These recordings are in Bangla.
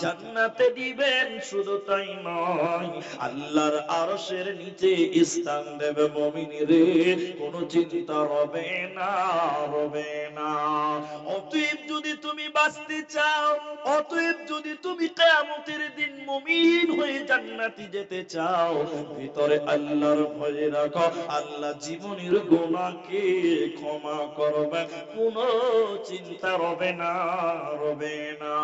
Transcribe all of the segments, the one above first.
জান্নাতে দিবেন। শুধু তাই নয়, আল্লাহর আরশের নিচে স্থান দেবে মুমিনরে, কোনো চিন্তা রবে না, রবে না। অতএব যদি তুমি বাঁচতে চাও, অতএব যদি তুমি কিয়ামতের দিন মুমিন হয়ে জান্নাতে যেতে চাও, ভিতরে আল্লাহর ভয় রাখো। আল্লাহ জীবনের গুনাহকে ক্ষমা করবেন, কোনো চিন্তা রবে না, রবে না।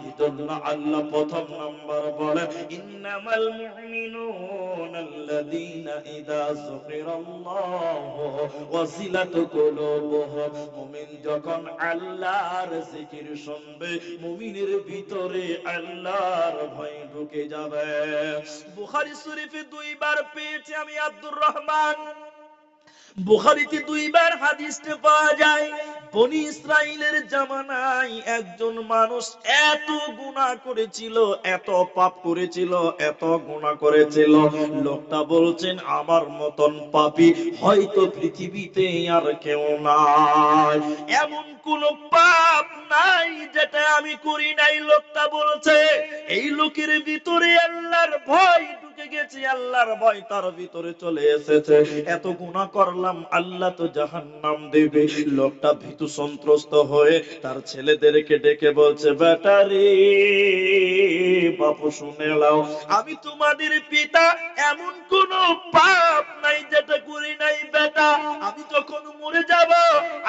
এজন্য আল্লাহ প্রথম নাম্বার বলেন, ইন্নামাল মুমিনুনা আল্লাযীনা ইযা যুকিরাল্লাহু ওয়াজিলাত কুলুবুহুম। মুমিন যখন আল্লাহর জিকির শুনবে, মুমিনের ভিতরে আল্লাহর ভয় ঢুকে যাবে। বুখারী শরীফে দুইবার পেয়েছি আমি আব্দুর রহমান, বুখারীতে দুইবার হাদিসটা পাওয়া যায়। বনি ইসরাইলের জামানায় একজন মানুষ এত গুনাহ করেছিল, এত পাপ করেছিল, এত গুনাহ করেছিল, লোকটা বলছেন আমার মতন পাপী হয়তো পৃথিবীতে আর কেউ নাই, এমন কোন পাপ নাই যেটা আমি করি নাই। লোকটা বলছে এই লোকের ভিতরে আল্লাহর ভয় ঢুকে গেছে, আল্লাহর ভয় তার ভিতরে চলে এসেছে। এত গুনাহ করলাম, আল্লাহ তো জাহান্নাম দেবে। লোকটা ভীতু সন্ত্রস্ত হয়ে তার ছেলেদেরকে ডেকে বলছে, বেটা রে, বাপু শুনে নাও, আমি তোমাদের পিতা, এমন কোন পাপ নাই যেটা করি নাই। বেটা, আমি যখন মরে যাব,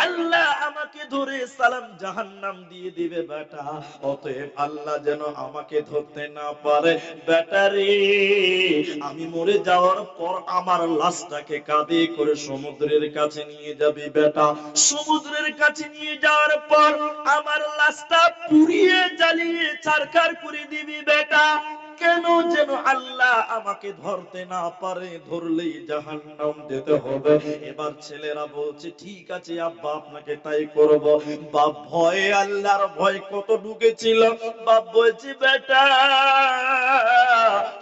আল্লাহ আমাকে ধরে সালাম জাহান্নাম দিয়ে দিবে বেটা। অতএব আল্লাহ যেন আমাকে ধরতে না পারে। বেটা রে, আমি মরে যাওয়ার পর আমার লাশটাকে কাঁধে করে সমুদ্রের কাছে নিয়ে যাবি বেটা। সমুদ্রের কাছে নিয়ে যাওয়ার পর আমার লাশটা পুড়িয়ে জ্বালিয়ে ছারখার করে দিবি বেটা। কেন যেন আল্লাহ আমাকে ধরতে না পারে, ধরলেই জাহান্নাম যেতে হবে। এবার ছেলেরা বলছে, ঠিক আছে আব্বা, আপনাকে তাই করব। বাপ ভয়ে, আল্লাহর ভয় কত ঢুকেছিল। বাপ বলছে, বেটা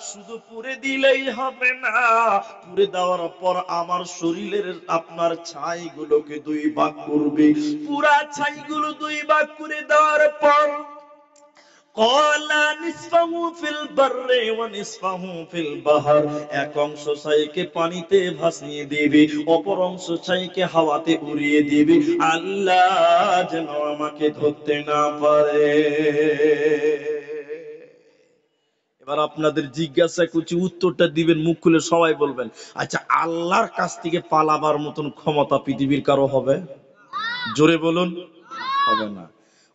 শুধু পুড়ে দিলেই হবে না, পুড়ে দেওয়ার পর আমার শরীরের আপনার ছাইগুলোকে দুই ভাগ করবে। পুরা ছাইগুলো দুই ভাগ করে দেওয়ার পর এক অংশ ছাইকে পানিতে ভাসিয়ে দিবি, অপর অংশ ছাইকে হাওয়াতে উড়িয়ে দিবি, আল্লাহ যেন আমাকে ধরতে না পারে। এবার আপনাদের জিজ্ঞাসা করছি, উত্তরটা দিবেন মুখ খুলে, সবাই বলবেন, আচ্ছা আল্লাহর কাছ থেকে পালাবার মতন ক্ষমতা পৃথিবীর কারো হবে? জোরে বলুন, হবে না।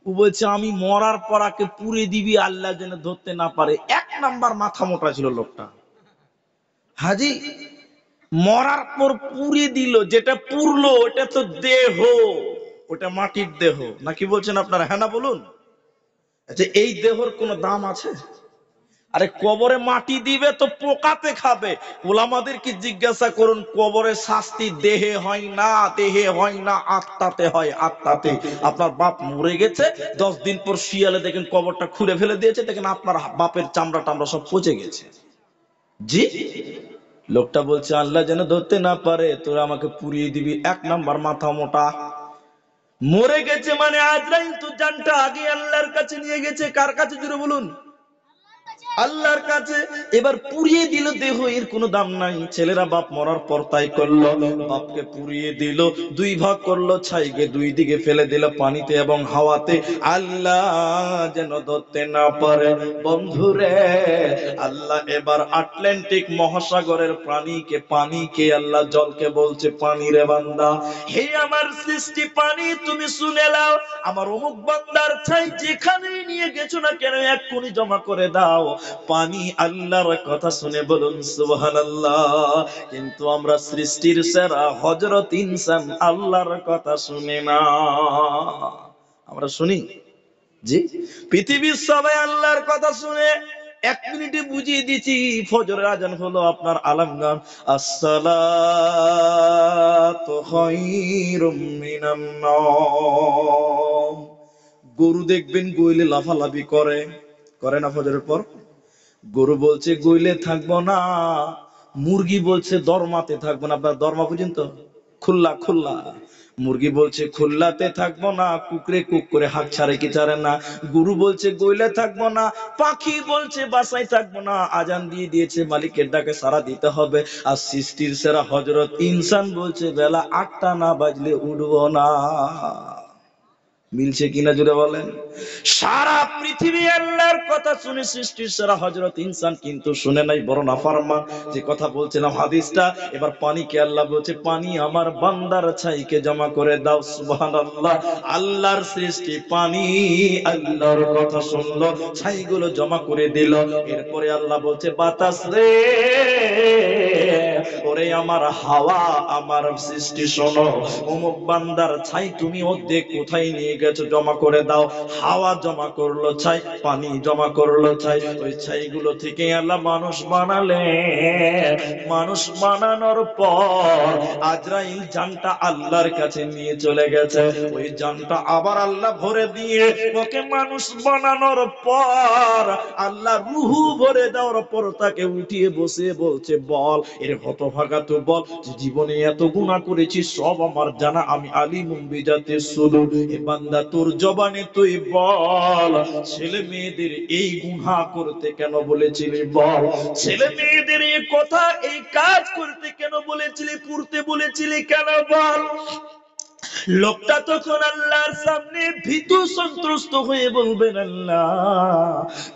ও বলছে আমি মরার পর আকে পুড়ে দিবি, আল্লাহ যেন ধরতে না পারে। এক নাম্বার মাথা মোটা ছিল লোকটা। হাজি, মরার পর পুড়ে দিল, যেটা পুড়লো ওটা তো দেহ, ওটা মাটির দেহ নাকি বলছেন আপনারা? হ্যাঁ না বলুন। আচ্ছা এই দেহর কোনো দাম আছে? আরে কবরে মাটি দিবে তো পোকাতে খাবে। ওলামাদেরকে জিজ্ঞাসা করুন, কবরে শাস্তি দেহে হয় না, দেহে হয় না, আত্মাতে হয়, আত্মাতে। আপনার বাপ মরে গেছে, 10 দিন পর শিয়ালে দেখেন কবরটা খুঁড়ে ফেলে দিয়েছে, দেখেন আপনার বাপের চামড়া টামড়া সব পচে গেছে। জি, লোকটা বলছে আল্লাহ যেন ধরতে না পারে, তোরা আমাকে পুড়িয়ে দিবি। এক নাম্বার মাথা মোটা। মরে গেছে মানে আজরাইল তো জানটা আগে আল্লাহর কাছে নিয়ে গেছে। কার কাছে জুড়ে বলুন? আল্লাহর কাছে। এবার পুড়িয়ে দিল দেহ, এর কোনো দাম নাই। ছেলেরা বাপ মরার পর তাই করলো, বাপকে পুড়িয়ে দিল, দুই ভাগ করলো, ছাইকে দুই দিকে ফেলে দিল, পানিতে এবং হাওয়াতে, আল্লাহ যেন ধরতে না পারে। বন্ধুরে, আল্লাহ এবার আটলান্টিক মহাসাগরের পানিকে আল্লাহ জলকে বলছে, পানি রে বান্দা, হে আমার সৃষ্টি পানি, তুমি শুনে নাও, আমার অমুক বান্দার ছাই যেখানেই নিয়ে গেছো না কেন এক্ষুনি জমা করে দাও। পানি আল্লাহর কথা শুনে বলুন সুবহানাল্লাহ। কিন্তু আমরা সৃষ্টির সেরা হযরত ইনসান আল্লাহর কথা শুনে না। আমরা শুনি? জি, পৃথিবীর সবাই আল্লাহর কথা শুনে। 1 মিনিটে বুঝিয়ে দিচ্ছি। ফজরের আজান হলো আপনার আলামগান, আসসালাতু খায়রুম মিনান নাওম। গরু দেখবেন গইলে লাফালাফি করে, করে না ফজরের পর? গরু বলছে গইলে থাকবো না, মুরগি বলছে দরমাতে থাকবো না। আপনার দরমা বুঝেন তো? খুল্লা খুল্লা। মুরগি বলছে খুল্লাতে থাকবো না, কুকরে কুক করে হাঁক ছাড়ে কি ছাড়ে না। গরু বলছে গইলে থাকবো না, পাখি বলছে বাসায় থাকবো না, আজান দিয়ে দিয়েছে মালিকের ডাকে সাড়া দিতে হবে। আর সৃষ্টির সেরা হযরত ইনসান বলছে বেলা 8টা না বাজলে উঠবো না। মিলছে কিনা জুড়ে বলেন। সারা পৃথিবী আল্লাহর কথা শুনে সৃষ্টির সেরা হযরত ইনসান কিন্তু শুনে নাই, বড় নাফরমান। যে কথা বলছিলাম হাদিসটা, এবার পানিকে আল্লাহ বলছে পানি আমার বান্দার ছাইকে জমা করে দাও। সুবহানাল্লাহ। আল্লাহর সৃষ্টি পানি আল্লাহর কথা শুনলো, ছাইগুলো জমা করে দিল। এরপরে আল্লাহ বলছে বাতাস রে, ওরে আমার হাওয়া, আমার সৃষ্টি শোনো, অমুক বান্দার ছাই তুমি অর্ধেক কোথায় নিয়ে গেছো, জমা করে দাও। হাওয়া জমা করলো ছাই, পানি জমা করলো ছাই, ওই ছাইগুলো থেকে আল্লাহ মানুষ বানালেন। মানুষ বানানোর পর আজরাইল জানটা আল্লাহর কাছে নিয়ে চলে গেছে। ওই জানটা আবার আল্লাহ ভরে দিয়ে ওকে মানুষ বানানোর পর আল্লাহ রুহু ভরে দেওয়ার পর তাকে উঠিয়ে বসে বলছে বল, এর হতভাগা তো বল, যে জীবনে এত গুনাহ করেছি সব আমার জানা, আমি আলিমুম বিজাতিস সুদূর। এ বান্দা তোর জবানে তুই বল, ছেলে মেয়েদের এই গুনাহ করতে কেন বলেছিলি বল, ছেলে মেয়েদের এই কথা এই কাজ করতে কেন বলেছিলি, পড়তে বলেছিলি কেন বল। লোকটা তখন আল্লাহর সামনে ভীতু সন্ত্রস্ত হয়ে বলবেন আল্লাহ,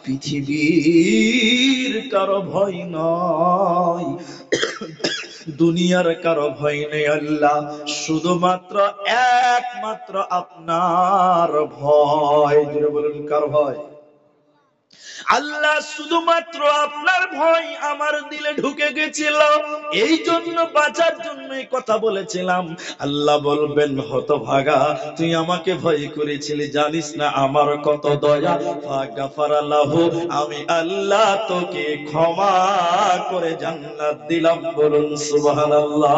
পৃথিবীর কারো ভয় নয়, দুনিয়ার কারো ভয় নেই আল্লাহ, শুধুমাত্র একমাত্র আপনার ভয়। জোরে বলুন কার ভয়? আল্লাহ, শুধুমাত্র আপনার ভয় আমার দিলে ঢুকে গেছিল, এই জন্য বাঁচার জন্য এই কথা বলেছিলাম। আল্লাহ বলবেন হতভাগা, তুই আমাকে ভয় করেছিলি, জানিস না আমার কত দয়া। ফাগাফারা লাহু, আমি আল্লাহ তোকে ক্ষমা করে জান্নাত দিলাম। বলুন সুবহানাল্লাহ।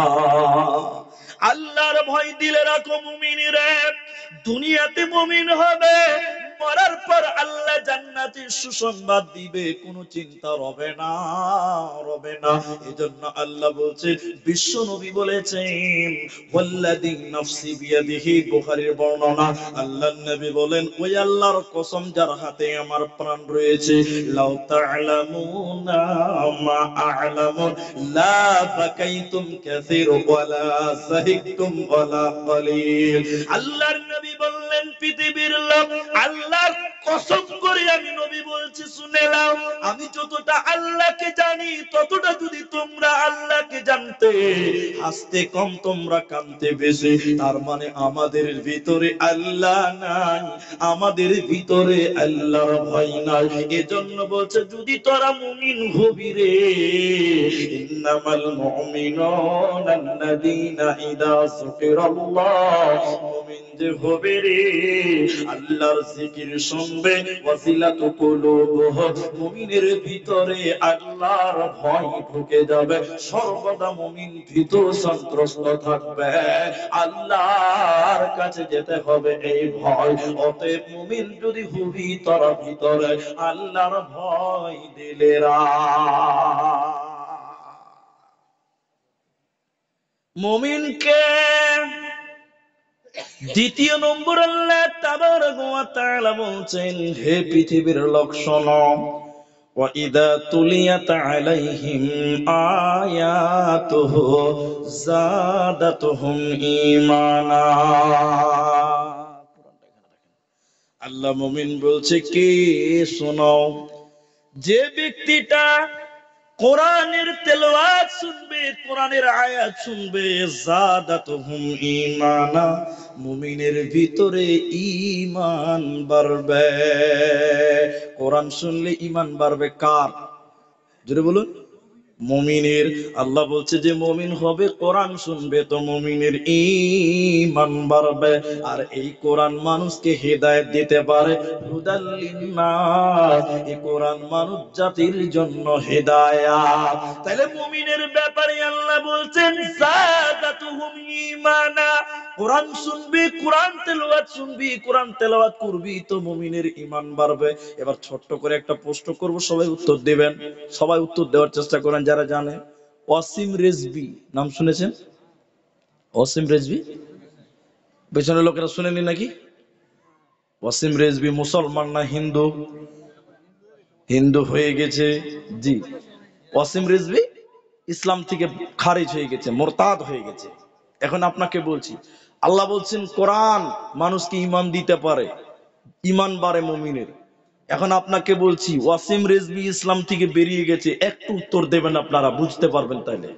আল্লাহর ভয় দিলে রাখো মুমিনেরা, দুনিয়াতে মুমিন হবে, মরার পর আল্লাহ জান্নাতের সুসংবাদ দিবে, কোনো চিন্তা রবে না, রবে না। এজন্য আল্লাহ বলছেন, বিশ্ব নবী বলেছেন ওয়াল্লাযী নাফসি বিয়াদিহি, বুখারীর বর্ণনা, আল্লাহর নবী বলেন ওই আল্লাহর কসম যার হাতে আমার প্রাণ রয়েছে, লাউ তা'লামুনা মা আ'লামু লা বাকাইতুম কাসীর ওয়ালা সাহিকতুম ওয়ালা কলিল। আল্লাহর নবী বললেন পৃথিবীর লোক, আল্লাহর কসম করে আমি নবী বলছি শুনে নাও, আমি যতটা আল্লাহকে জানি ততটা যদি তোমরা আল্লাহকে জানতে, হাসতে কম তোমরা কাঁদতে বেশি। তার মানে আমাদের ভিতরে আল্লাহ নাই, আমাদের ভিতরে আল্লাহর ভয় নাই। এজন্য বলছে যদি তোরা মুমিন হবি রে, ইন্নামাল মুমিনুনা আল্লাযীনা ইযা যুকিরাল্লাহ, মুমিন যে হবে রে আল্লাহর জিকির শুনবে, ওয়াসিলাতু কুলুবুহুম, মুমিনের ভিতরে আল্লাহর ভয় ঢুকে যাবে, সর্বদা মুমিন ভীত সন্ত্রস্ত থাকবে, আল্লাহর কাছে যেতে হবে এই ভয়। অতএব মুমিন যদি হবি তোরা ভিতরে আল্লাহর ভয় দিলে মুমিনকে দ্বিতীয় নম্বর আল্লাহ তাবারাকা ওয়া তাআলা বলছেন, হে পৃথিবীর লোক শোনো, ওয়া ইযা তুলিয়াত আলাইহিম আয়াতুহু যাদাতুহুম ঈমানা। আল্লাহ মুমিন বলছে কে শোনো, যে ব্যক্তিটা কোরআনের তেলাওয়াত শুনবে, কোরআনের আয়াত শুনবে, যাদাতুহুম ঈমানা, মুমিনের ভিতরে ঈমান বাড়বে। কোরআন শুনলে ঈমান বাড়বে কার? জোরে বলুন। মুমিনের। আল্লাহ বলছে যে মুমিন হবে, কোরআন শুনবে, তো মুমিনের ঈমান বাড়বে। আর এই কোরআন মানুষকে হেদায়েত দিতে পারে, হুদাল লিন্নাস, এই কোরআন মানব জাতির জন্য হেদায়াত। তাহলে মুমিনের ব্যাপারে আল্লাহ বলছেন যাদাতুহুম ঈমানা, কোরআন শুনবি, কোরআন তেলাওয়াত শুনবি, কোরআন তেলাওয়াত করবি, তো মুমিনের ঈমান বাড়বে। এবার ছোট্ট করে একটা প্রশ্ন করব, সবাই উত্তর দিবেন, সবাই উত্তর দেওয়ার চেষ্টা করেন যারা জানে। ওয়াসিম রেজভী নাম শুনেছেন? ওয়াসিম রেজভী পেছনের লোকেরা শুনেনি নাকি? ওয়াসিম রেজভি মুসলমান না হিন্দু? হিন্দু হয়ে গেছে। জি, ওয়াসিম রিজভী ইসলাম থেকে খারিজ হয়ে গেছে, মোরতাদ হয়ে গেছে। এখন আপনাকে বলছি, আল্লাহ বলছেন কোরআন মানুষকে ঈমান দিতে পারে, ঈমান বাড়ে মুমিনের। এখন আপনাকে বলছি ওয়াসিম রিজভী ইসলাম থেকে বেরিয়ে গেছে, একটু উত্তর দেবেন আপনারা, বুঝতে পারবেন তাইলে।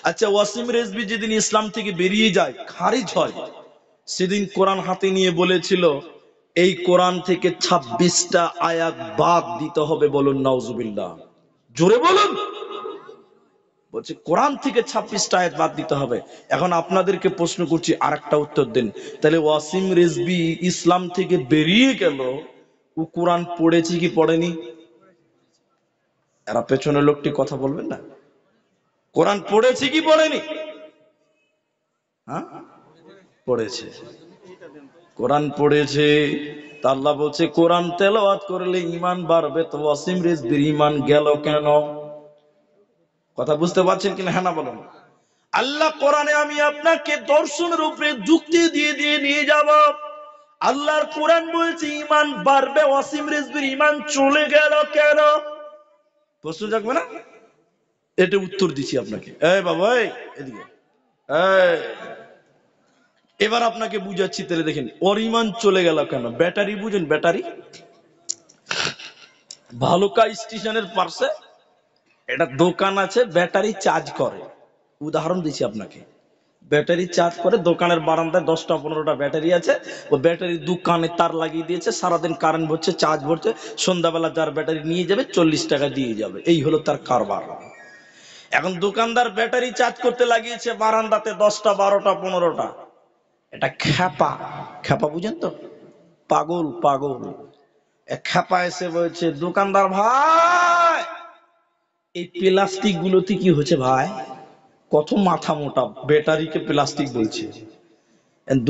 আচ্ছা, ওয়াসিম রিজভী যেদিন ইসলাম থেকে বেরিয়ে যায়, খারিজ হয়, সেদিন কোরআন হাতে নিয়ে বলেছিল এই কোরআন থেকে 26টা আয়াত বাদ দিতে হবে। বলুন নাউজুবিল্লাহ, জোরে বলুন। বলছে কোরআন থেকে 26টা আয়াত বাদ দিতে হবে। এখন আপনাদেরকে প্রশ্ন করছি, আরেকটা উত্তর দেন। তাহলে ওয়াসিম রিজভী ইসলাম থেকে বেরিয়ে গেল, ও কোরআন পড়েছে কি পড়েনি? এরা পেছনের লোকটি কথা বলবেন না, কোরআন পড়েছে কি পড়েনি? হ্যাঁ, পড়েছে। কোরআন পড়েছে। তা আল্লাহ বলছে কোরআন তেলাওয়াত করলে ঈমান বাড়বে, তো ওয়াসিম রিজভীর ঈমান গেল কেন? কথা বুঝতে পারছেন কিনা? হ্যাঁ না বলুন। আল্লাহ কোরআনে, আমি আপনাকে দর্শনের উপরে যুক্তি দিয়ে দিয়ে নিয়ে যাব। আল্লাহর কোরআন বলছে ঈমান বাড়বে, ওয়াসিম রিজভীর ঈমান চলে গেল কেন? প্রশ্ন জাগবে না? এটা উত্তর দিচ্ছি আপনাকে। এই বাবা, এদিকে এবার আপনাকে বুঝাচ্ছি। তাহলে দেখেন ওর ঈমান চলে গেল কেন। ব্যাটারি বুঝেন? ব্যাটারি, ভালুকা স্টেশনের পাশে একটা দোকান আছে, ব্যাটারি চার্জ করে। উদাহরণ দিচ্ছি আপনাকে, ব্যাটারি চার্জ করে, দোকানের বারান্দায় 10টা 15টা ব্যাটারি আছে। ও ব্যাটারি দোকানে তার লাগিয়ে দিয়েছে, সারাদিন কারেন্ট ভরছে, চার্জ ভরছে, সন্ধ্যাবেলা যার ব্যাটারি নিয়ে যাবে 40 টাকা দিয়ে যাবে, এই হলো তার কারবার। এখন দোকানদার ব্যাটারি চার্জ করতে লাগিয়েছে বারান্দাতে 10টা 12টা 15টা। এটা খ্যাপা, খ্যাপা বুঝেন তো? পাগল পাগল। এক খ্যাপা এসে বলছে, দোকানদার ভাই এই প্লাস্টিক গুলোতে কি হচ্ছে ভাই? কত মাথা মোটা, ব্যাটারিকে প্লাস্টিক বলছে।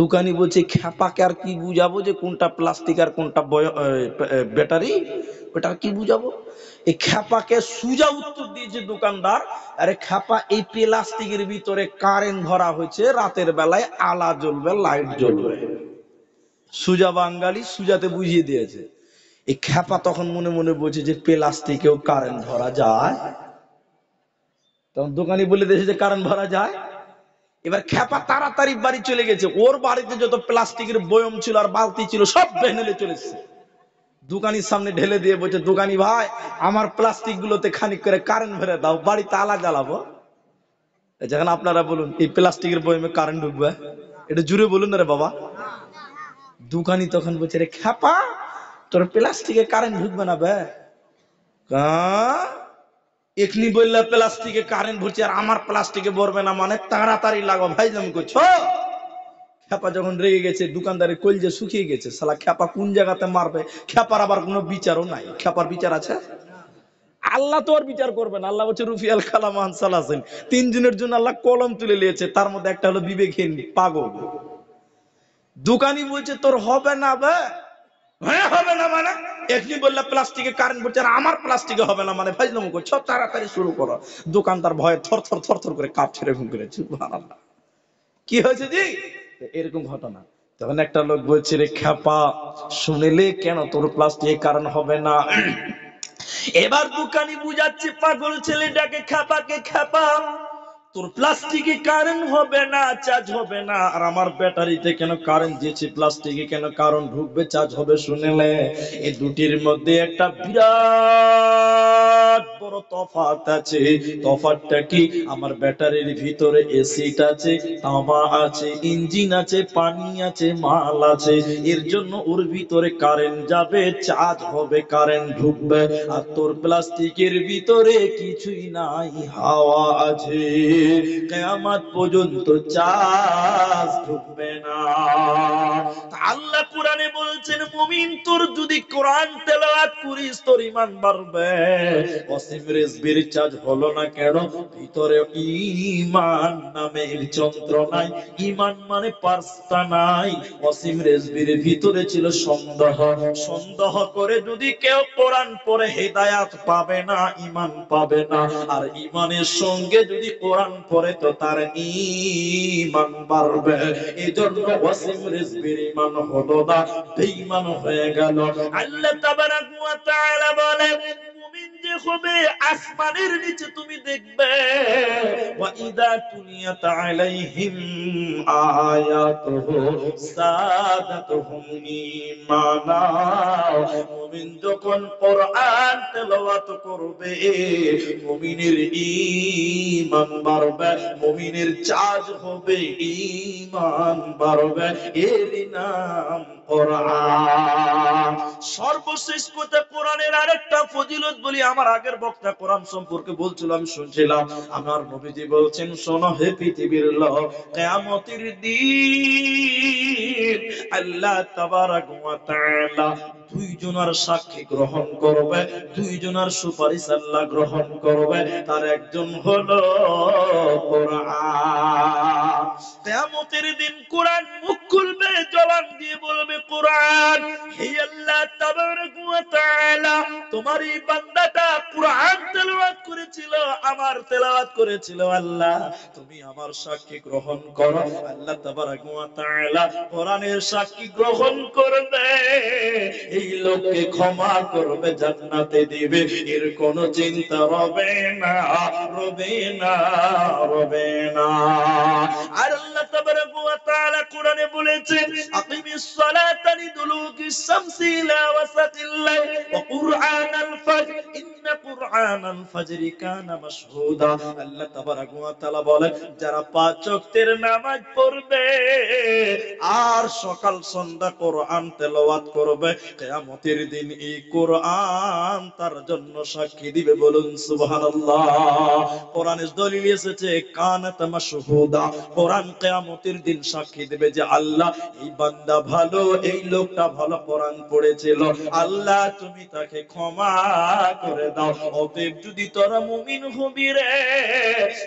দোকানি বলছে খ্যাপাকে আর কি বুঝাবো যে কোনটা প্লাস্টিক আর কোনটা ব্যাটারি, ওটা কি বুঝাবো? এই খ্যাপাকে সুজা উত্তর দিয়েছে দোকানদার, আরে খ্যাপা এই প্লাস্টিকের ভিতরে কারেন্ট ভরা হয়েছে, রাতের বেলায় আলা জ্বলবে, লাইট জ্বলবে। সুজা বাঙালি সুজাতে বুঝিয়ে দিয়েছে। এই খ্যাপা তখন মনে মনে বলছে যে প্লাস্টিকেও কারেন্ট ভরা যায়। তখন দোকানি বলে দিয়েছে যে কারেন্ট ভরা যায়। এবার খ্যাপা তাড়াতাড়ি বাড়ি চলে গেছে, ওর বাড়িতে যত প্লাস্টিকের বয়ম ছিল আর বালতি ছিল সব ভেঙে চলে এসেছে। দোকানির সামনে ঢেলে দিয়ে বলছে, দোকানি ভাই আমার প্লাস্টিক গুলোতে খানিক করে কারেন্ট ভরে দাও, বাড়িতে আলা জ্বালাবো। যখন আপনারা বলুন এই প্লাস্টিকের বয়মে কারেন্ট ঢুকবে, এটা জুড়ে বলুন না রে বাবা। দোকানি তখন বলছে, রে খ্যাপা তোর প্লাস্টিকে কারেন্ট ঢুকবে না বে? এখনি বললে প্লাস্টিকে কারেন্ট ভরছে আর আমার প্লাস্টিকে ভরবে না, মানে তাড়াতাড়ি লাগো ভাই জম করছো। খ্যাপা যখন রেগে গেছে, দোকানদারের কলজে শুকিয়ে গেছে, শালা খ্যাপা কোন জায়গাতে মারবে। খ্যাপার আবার কোনো বিচারও নাই। খ্যাপার বিচার আছে? আল্লাহ তো আর বিচার করবেন। আল্লাহ বলছে রুফিয়াল কালাম আন সালাসিন, 3 জনের জন্য আল্লাহ কলম তুলে নিয়েছে, তার মধ্যে একটা হলো বিবেকহীন পাগল। দোকানি বলছে তোর হবে না বে? হ্যাঁ হবে না মানে? এখনি বললে প্লাস্টিকে কারেন্ট পড়ছে আর আমার প্লাস্টিকে হবে না, মানে ফাইজলামো করছো, তাড়াতাড়ি শুরু করো। দোকানদার ভয়ে থর থর থর থর করে কাঁপছে, এরকম করে। সুবহানাল্লাহ। কি হয়েছে জি? এরকম ঘটনা। তখন একটা লোক বলছে, রে খ্যাপা শুনেলে কেন তোর প্লাস্টিক কারণ হবে না? এবার দোকানি বুঝাচ্ছে পাগল ছেলেটাকে, খ্যাপাকে, খ্যাপা তোর প্লাস্টিকে কারেন্ট হবে না, চার্জ হবে না, আর আমার ব্যাটারিতে কেন কারেন্ট দিয়েছে, প্লাস্টিকে কেন কারেন্ট ঢুকবে, চার্জ হবে? শুনেলে এই দুটির মধ্যে একটা বিরাট বড় তফাৎ আছে। তফাৎটা কি? আমার ব্যাটারির ভিতরে এসিড আছে, তামা আছে, ইঞ্জিন আছে, পানি আছে, মাল আছে, এর জন্য ওর ভিতরে কারেন্ট যাবে, চার্জ হবে, কারেন্ট ঢুকবে। আর তোর প্লাস্টিকের ভিতরে কিছুই নাই, হাওয়া আছে, কিয়ামত পর্যন্ত চার্জ ঢুকবে না। আল্লাহ কোরআনে বলছেন, মুমিন তোর যদি কোরআন তেলাওয়াত করিস তোর ঈমান বাড়বে। ওয়াসিম রিজভীর চার্জ হলো না কেন? ভিতরে ঈমান নামের যন্ত্র নাই, ঈমান মানে পার্সটা নাই। ওয়াসিম রিজভীর ভিতরে ছিল সন্দেহ। সন্দেহ করে যদি কেউ কোরআন পড়ে হেদায়াত পাবে না, ঈমান পাবে না। আর ঈমানের সঙ্গে যদি কোরআন কোরআন পড়ে তো তার ঈমান বাড়বে। এজন্য ওয়াসিম রিজভির ঈমান হলো না, বেঈমান হয়ে গেল। আল্লাহ তাবারাক ওয়া তাআলা বলেন মুমিন যে হবে আসমানের নিচে তুমি দেখবে ওয়া ইযা তুলিয়াত আলাইহিম আয়াতুহু সাদাতুহুম ঈমানা। মুমিন যখন কোরআন তেলাওয়াত করবে মুমিনের ঈমান বাড়বে, মুমিনের চার্জ হবে, ঈমান বাড়বে। এর নাম কোরআন। সর্বশেষ কথা কোরআনের আরেকটা ফজিলত বলি। আমার আগের বক্তা কোরআন সম্পর্কে বলছিল, আমি শুনছিলাম। আমার নবীজি বলছেন, শোনো হে পৃথিবীর লোক, কিয়ামতের দিন আল্লাহ তাবারাক ওয়া তাআলা দুইজনের সাক্ষী গ্রহণ করবে, দুইজনের সুপারিশ আল্লাহ গ্রহণ করবে। তার একজন হলো কোরআন। কিয়ামতের দিন কোরআন মুখ খুলবে, জবান দিয়ে বলবে, কোরআন, হে আল্লাহ তাবারাক ওয়া তাআলা, তোমার এই বান্দাটা কোরআন তেলাওয়াত করেছিল, আমার তেলাওয়াত করেছিল, আল্লাহ তুমি আমার সাক্ষী গ্রহণ করো। আল্লাহ তাবারাক ওয়া তাআলা কোরআনের সাক্ষী গ্রহণ করবে, এই লোককে ক্ষমা করবে, জান্নাতে দিবে, এর কোনো চিন্তা রবে না, রবে না, রবে না। আর আল্লাহ তাবারাক ওয়া তাআলা কোরআনে বলেছেন, আকিমিস সালাতা লিদুলুকিস শামসি ইলা ওয়াসাতিল লাইল ওয়া কুরআনাল ফাজর ইন্না কুরআনাল ফাজরি কানা মাশহুদা। আল্লাহ তাবারাক ওয়া তাআলা বলেন, যারা পাঁচ ওয়াক্তের নামাজ পড়বে আর সকাল সন্ধ্যা কোরআন তেলাওয়াত করবে, কিয়ামতের দিন এই কোরআন তার জন্য সাক্ষী দিবে। বলুন সুবহানাল্লাহ। কোরআনের দলিল এসেছে কানাত মাশহুদা। কোরআন কিয়ামতের দিন সাক্ষী দেবে যে আল্লাহ এই বান্দা ভালো, এই লোকটা ভালো কোরআন পড়েছিল, আল্লাহ তুমি তাকে ক্ষমা করে দাও। অতএব যদি তোরা মুমিন হবি রে,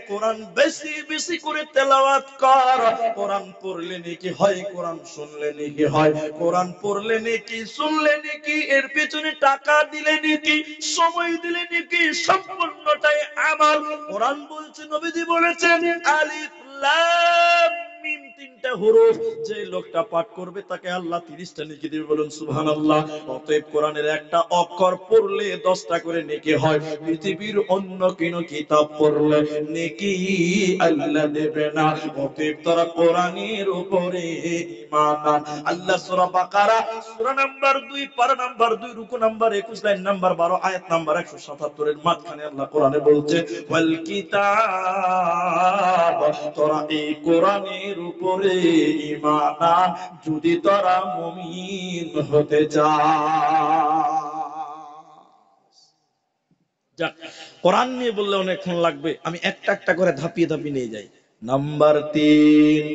কোরআন বেশি বেশি করে তেলাওয়াত কর। কোরআন পড়লে নেকি হয়, কোরআন শুনলে নেকি হয়। কোরআন পড়লে নেকি, শুনলে নেকি, এর পেছনে টাকা দিলে নেকি, সময় দিলে নেকি, সম্পূর্ণটাই আমল। কোরআন বলছে, নবীজি বলেছেন, আলিফ লাম মিম, তিনটা হরফ, যে লোকটা পাঠ করবে তাকে আল্লাহ 30টা নেকি দিবে। বলুন সুবহানাল্লাহ। অতএব কোরআনের একটা অক্ষর পড়লে 10টা করে নেকি হয়। পৃথিবীর অন্য কোন কিতাব পড়লে নেকি আল্লাহ দেবে না। অতএব তোরা কোরআনের উপরে ঈমান আন। আল্লাহ সূরা বাকারা সূরা নাম্বার 2 পারা নাম্বার 2 রুকু নাম্বার 21 লাইন নাম্বার 12 আয়াত নাম্বার 177 এর মাঝখানে আল্লাহ কোরআনে বলছে, ওয়াল কিতাব, তোরা এই কোরআনের উপরে ঈমান আন যদি তোরা মুমিন হতে চাস। যাক, কোরআন নিয়ে বললে অনেকক্ষণ লাগবে, আমি একটা একটা করে ধাপিয়ে ধাপিয়ে নিয়ে যাই। নাম্বার 3,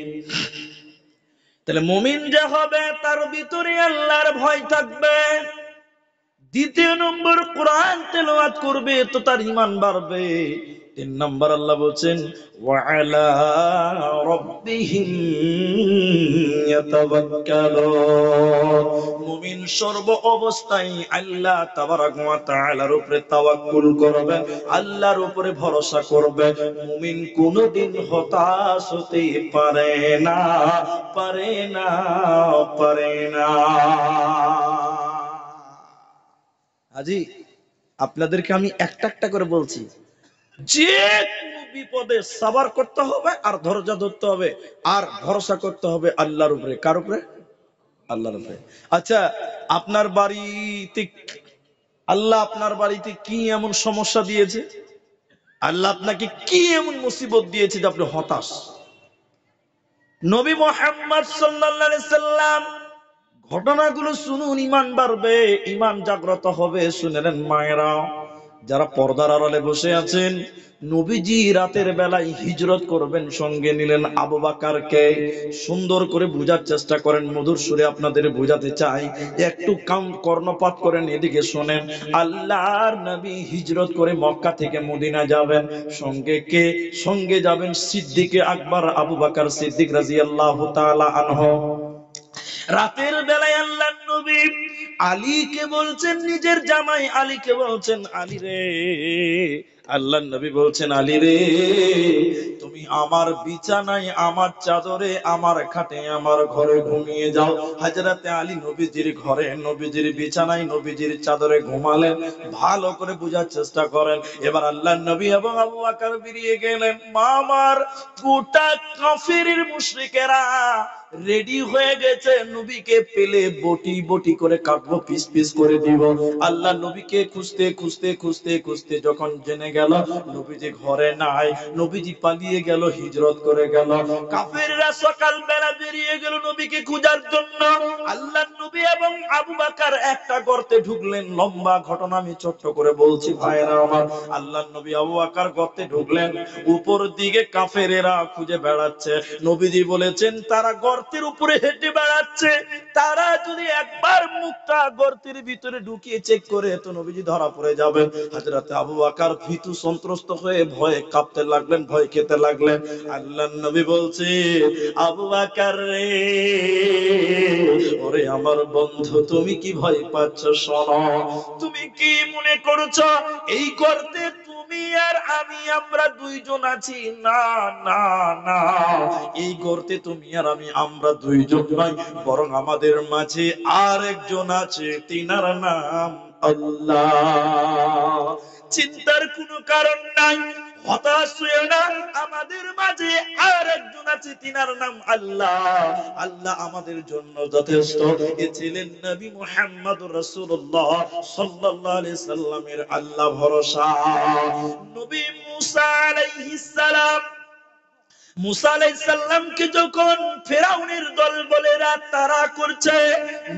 তাহলে মুমিন যে হবে তার ভিতরে আল্লাহর ভয় থাকবে। দ্বিতীয় নম্বর, কোরআন তেলাওয়াত করবে তো তার ঈমান বাড়বে। 3 নম্বর আল্লাহ বলেন, ওয়া আলা রাব্বিহিম ইয়াতাওয়াক্কালুন। মুমিন সর্ব অবস্থায় আল্লাহ তাবারাক ওয়া তাআলার উপরে তাওয়াক্কুল করবে, আল্লাহর উপরে ভরসা করবে। মুমিন কোনদিন হতাশ হতে পারে না, পারে না, পারে না। আজি আপনাদেরকে আমি একটা একটা করে বলছি, যে কোনো বিপদে সাবার করতে হবে, আর ধৈর্য ধরতে হবে, আর ভরসা করতে হবে আল্লাহর উপরে। কার উপরে? আল্লাহর উপরে। আচ্ছা, আপনার বাড়িতে আল্লাহ আপনার বাড়িতে কি এমন সমস্যা দিয়েছে? আল্লাহ আপনাকে কি এমন মুসিবত দিয়েছে যে আপনি হতাশ? নবী মুহাম্মদ সাল্লাল্লাহু আলাইহি সাল্লাম ঘটনাগুলো শুনুন, ঈমান বাড়বে, ঈমান জাগ্রত হবে। শুনেন মায়েরা, যারা পর্দার আড়ালে বসে আছেন, নবীজি রাতের বেলায় হিজরত করবেন, সঙ্গে নিলেন আবু বকরকে। সুন্দর করে বোঝার চেষ্টা করেন, মধুর সুরে আপনাদের বোঝাতে চাই, একটু কর্ণপাত করেন, এদিকে শোনেন। আল্লাহর নবী হিজরত করে মক্কা থেকে মদিনা যাবেন, সঙ্গে কে? সঙ্গে যাবেন সিদ্দিকে আকবর আবু বকর সিদ্দিক রাদিয়াল্লাহু তাআলা আনহু। রাতের বেলায় আল্লাহর নবী আলীকে বলছেন, নিজের জামাই আলীকে বলছেন, আলী রে, আল্লাহর নবী বলছেন, আলী রে, তুমি আমার বিছানায়, আমার চাদরে, আমার খাটে, আমার ঘরে ঘুমিয়ে যাও। হযরতে আলী নবীজির ঘরে, নবীজির বিছানায়, নবীজির চাদরে ঘুমালেন। ভালো করে বোঝার চেষ্টা করেন। এবার আল্লাহর নবী এবং আবু বকর বেরিয়ে গেলেন। মা আমার, গোটা কাফিরের মুশরিকেরা রেডি হয়ে গেছে, নবীকে পেলে বটি বটি করে কাটবো, পিস পিস করে দিব। আল্লাহ নবীকে খুঁজতে খুঁজতে খুঁজতে খুঁজতে যখন জেনে গেল নবীজি ঘরে নাই, নবীজি পালিয়ে গেল, হিজরত করে গেল। কাফেররা সকাল বেলা বেরিয়ে গেল নবীকে খোঁজার জন্য। আল্লাহ নবী এবং আবু বকর একটা গর্তে ঢুকলেন। লম্বা ঘটনা আমি ছোট্ট করে বলছি ভাইরা আমার। আল্লাহ নবী আবু বকর গর্তে ঢুকলেন, উপর দিকে কাফেরেরা খুঁজে বেড়াচ্ছে। নবীজি বলেছেন, তারা গর্তের উপরে হেঁটে বেড়াচ্ছে, তারা যদি একবার মুখটা গর্তের ভিতরে ঢুকিয়ে চেক করে তো নবীজি ধরা পড়ে যাবেন। হযরত আবু বকর ভীতু সন্ত্রস্ত হয়ে ভয়ে কাঁপতে লাগলেন, ভয় খেতে লাগলেন। আল্লাহর নবী বলছে, আবু বকর রে, ওরে আমার বন্ধু, তুমি কি ভয় পাচ্ছ? শোনো, তুমি কি মনে করছো এই গর্তে তুমি আর আমি, আমরা দুইজন আছি? না না না, এই গর্তে তুমি আর আমি, আমরা দুইজন নয়, বরং আমাদের মাঝে আর একজন আছে, তিনার নাম আল্লাহ। চিন্তার কোনো কারণ নাই, হতাশ হইও না, আমাদের মাঝে আর একজন আছে, তিনার নাম আল্লাহ। আল্লাহ আমাদের জন্য যথেষ্ট। এ ছিলেন নবী মুহাম্মদুর রাসূলুল্লাহ সাল্লাল্লাহু আলাইহি সাল্লামের আল্লাহ ভরসা। নবী মুসা আলাইহিস সালাম, মুসা আলাইহিস সালামকে যখন ফেরাউনের দলবলেরা তাড়া করছে,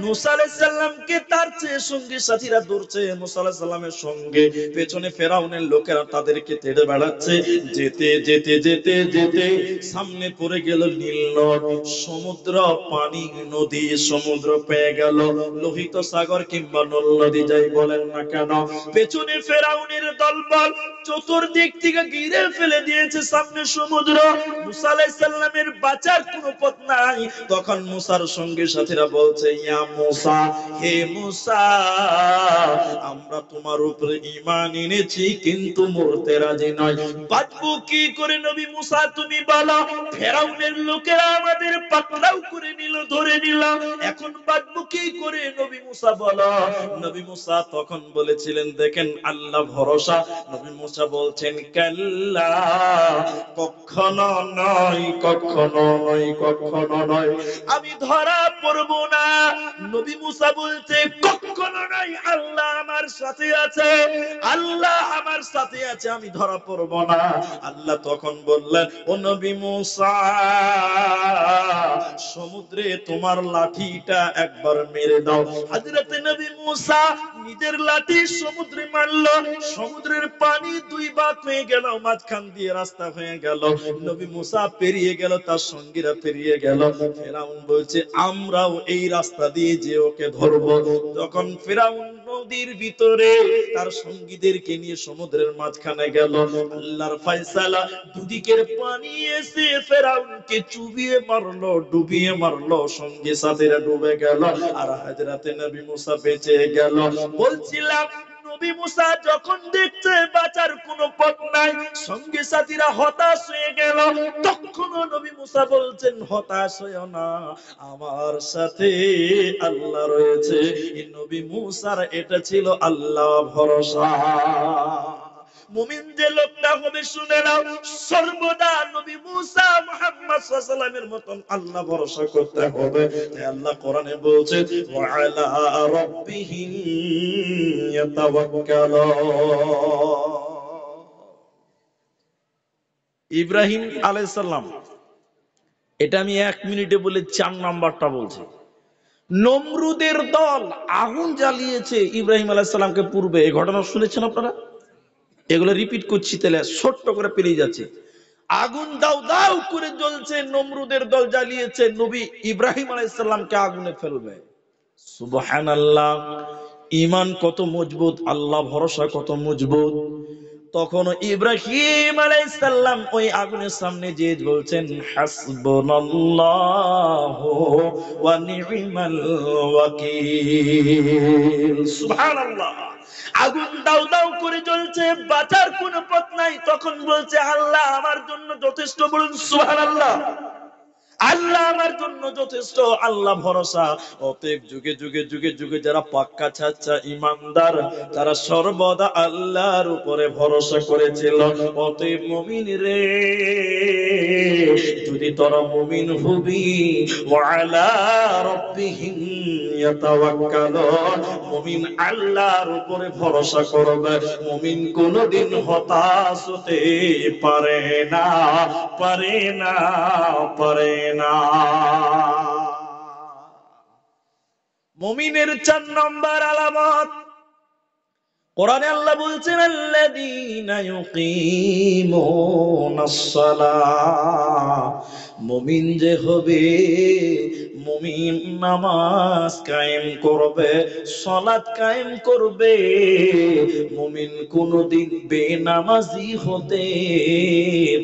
মুসা আলাইহিস সালামকে তার চেয়ে সঙ্গী সাথীরা ধরছে, মুসা আলাইহিস সালামের সঙ্গে পেছনে ফেরাউনের লোকেরা তাদেরকে তেড়ে বেড়াচ্ছে। যেতে যেতে যেতে যেতে সামনে পড়ে গেল নীল নদ, সমুদ্র, পানি, নদী, সমুদ্র পেয়ে গেল, লোহিত সাগর কিংবা নীল নদী যাই বলেন না কেন। পেছনে ফেরাউনের দলবল চতুর্দিক থেকে ঘিরে ফেলে দিয়েছে, সামনে সমুদ্র। মুসা আলাইহিস সালামের বাঁচার কোনো পথ নাই। তখন মুসার সঙ্গে সাথীরা বলছে, ইয়া মুসা, হে মুসা, আমরা তোমার উপরে ঈমান এনেছি কিন্তু মরতে রাজি নয়, বাঁচবো কি করে? নবী মুসা তুমি বলো, ফেরাউনের লোকেরা আমাদের পাকড়াও করে নিল, ধরে নিল, এখন বাঁচবো কি করে? নবী মুসা বলো। নবী মুসা তখন বলেছিলেন, দেখেন আল্লাহ ভরসা। নবী মুসা বলছেন, কাল্লা, কখনো নয়, কখনো নয়, কখনো নয়, আমি ধরা পড়ব না। নবী মুসা বলছে, কখনো নয়, আল্লাহ আমার সাথে আছে, আল্লাহ আমার সাথে আছে, আমি ধরা পড়ব না। আল্লাহ তখন বললেন, ও নবী মুসা, সমুদ্রে তোমার লাঠিটা একবার মেরে দাও। হযরতে নবী মুসা নিজের লাঠি সমুদ্রে মারলো, সমুদ্রের পানি দুই ভাগ হয়ে গেল, মাঝখান দিয়ে রাস্তা হয়ে গেল। নবী মুসা পেরিয়ে গেল, তার সঙ্গীরা পেরিয়ে গেল। ফেরাউন বলছে, আমরাও এই রাস্তা দিয়ে যে ওকে ধরবো। তখন ফেরাউন নদীর ভিতরে তার সঙ্গীদেরকে নিয়ে সমুদ্রের মাঝখানে গেল। আল্লাহর ফয়সালা, দুদিকের পানি এসে ফেরাউনকে চুবিয়ে মারলো, ডুবিয়ে মারলো, সঙ্গী সাথীরা ডুবে গেল, আর হযরতে নবী মুসা বেঁচে গেল। বলছিলাম, নবী মুসা যখন দেখছে বাঁচার কোনো পথ নাই, সঙ্গী সাথীরা হতাশ হয়ে গেল, তখন নবী মুসা বলছেন, হতাশ হইও না, আমার সাথে আল্লাহ রয়েছে। এই নবী মুসার এটা ছিল আল্লাহ ভরসা। মুমিন যে লোকটা হবে শুনে নাও, সর্বদা নবী মুসা মুহাম্মদ সাল্লাল্লাহু আলাইহি ওয়াসাল্লামের মতন আল্লাহ ভরসা করতে হবে। তাই আল্লাহ কোরআনে বলছে, ওয়া আলা রাব্বিহিম ইয়াতাওয়াক্কালুন। ইব্রাহিম আলাইহিস সালাম, এটা আমি 1 মিনিটে বলে 4 নাম্বারটা বলছি। নমরুদের দল আগুন জ্বালিয়েছে ইব্রাহিম আলাইহিস সালামকে পূর্বে, এই ঘটনা শুনেছেন আপনারা? এগুলো রিপিট করছি, তাহলে ছোট্ট করে পেরিয়ে যাচ্ছে। আগুন দাও দাও করে জ্বলছে, নমরুদের দল জ্বালিয়েছে, নবী ইব্রাহিম আলাইহিস সালামকে আগুনে ফেলবে। সুবহানাল্লাহ, ঈমান কত মজবুত, আল্লাহ ভরসা কত মজবুত। তখন ইব্রাহিম আলাইহিস সালাম ওই আগুনের সামনে যে বলছেন হাসবুনাল্লাহু ওয়া নি'মাল ওয়াকিল। সুবহানাল্লাহ। আগুন দাউ দাউ করে জ্বলছে, বাঁচার কোনো পথ নাই। তখন বলছে আল্লাহ আমার জন্য যথেষ্ট, বলুন সুবহানাল্লাহ। আল্লাহ আমার জন্য যথেষ্ট, আল্লাহ ভরসা। অতএব যুগে যুগে যুগে যুগে যারা পাক্কা ছাচ্চা ইমানদার, তারা সর্বদা আল্লাহর উপরে ভরসা করেছিল। অতএব মুমিন রে, যদি তোরা মুমিন হবি, ওয়া আলা রাব্বিহিম ইয়াতাওয়াক্কালুন, মুমিন আল্লাহর উপরে ভরসা করবে, মুমিন কোনদিন হতাশ হতে পারে না, পারে না, পারে না। মুমিনের 4 নম্বর আলামত কোরআনে আল্লাহ বলছেন আল্লাযীনা ইউকিমুনাস সালাহ, মুমিন যে হবে, মুমিন নামাজ কায়েম করবে, সালাত কায়েম করবে, মুমিন কোনদিন বেনামাজি হতে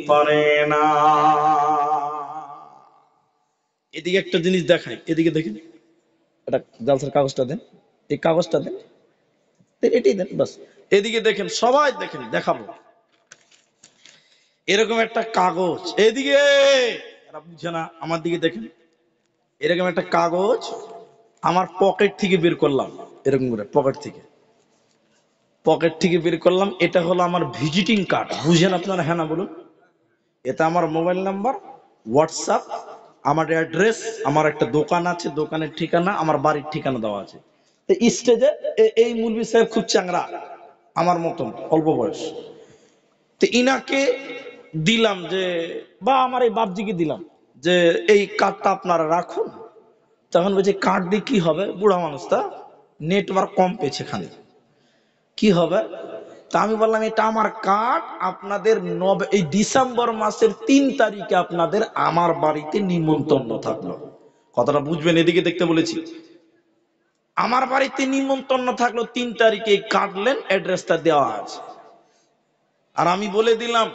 পারে না। এদিকে একটা জিনিস দেখাই, এদিকে দেখেন, এটা জালসার কাগজটা দেন, এই কাগজটা দেন, এটাই দেন বাস। এদিকে দেখেন, সবাই দেখেন, দেখাবো এরকম একটা কাগজ, এদিকে এরা বুঝে না, আমার দিকে দেখেন, এরকম একটা কাগজ আমার পকেট থেকে বের করলাম, এরকম করে পকেট থেকে বের করলাম। এটা হলো আমার ভিজিটিং কার্ড, বুঝেন আপনারা, হ্যাঁ না বলুন। এটা আমার মোবাইল নাম্বার, হোয়াটসঅ্যাপ, আমার অ্যাড্রেস, আমার একটা দোকান আছে, দোকানের ঠিকানা, আমার বাড়ির ঠিকানা দেওয়া আছে। তো স্টেজে এই মুলবি সাহেব খুব চ্যাংরা, আমার মতন অল্প বয়স, তো ইনাকে দিলাম যে, বা আমার এই বাপজিকে দিলাম যে এই কার্ডটা আপনারা রাখুন। তখন বলছে কার্ড দিয়ে কি হবে, বুড়া মানুষটা নেটওয়ার্ক কম পেয়েছে এখানে, কি হবে? তা আমি বললাম এটা আমার কার্ড, আপনাদের এই ডিসেম্বর মাসের 3 তারিখে আপনাদের আমার বাড়িতে নিমন্ত্রণ থাকলো। কথাটা বুঝবেন, এদিকে দেখতে বলেছি। আমার বাড়িতে নিমন্ত্রণ থাকলো 3 তারিখে, কাটলেন, অ্যাড্রেসটা দেওয়া আছে। আর আমি বলে দিলাম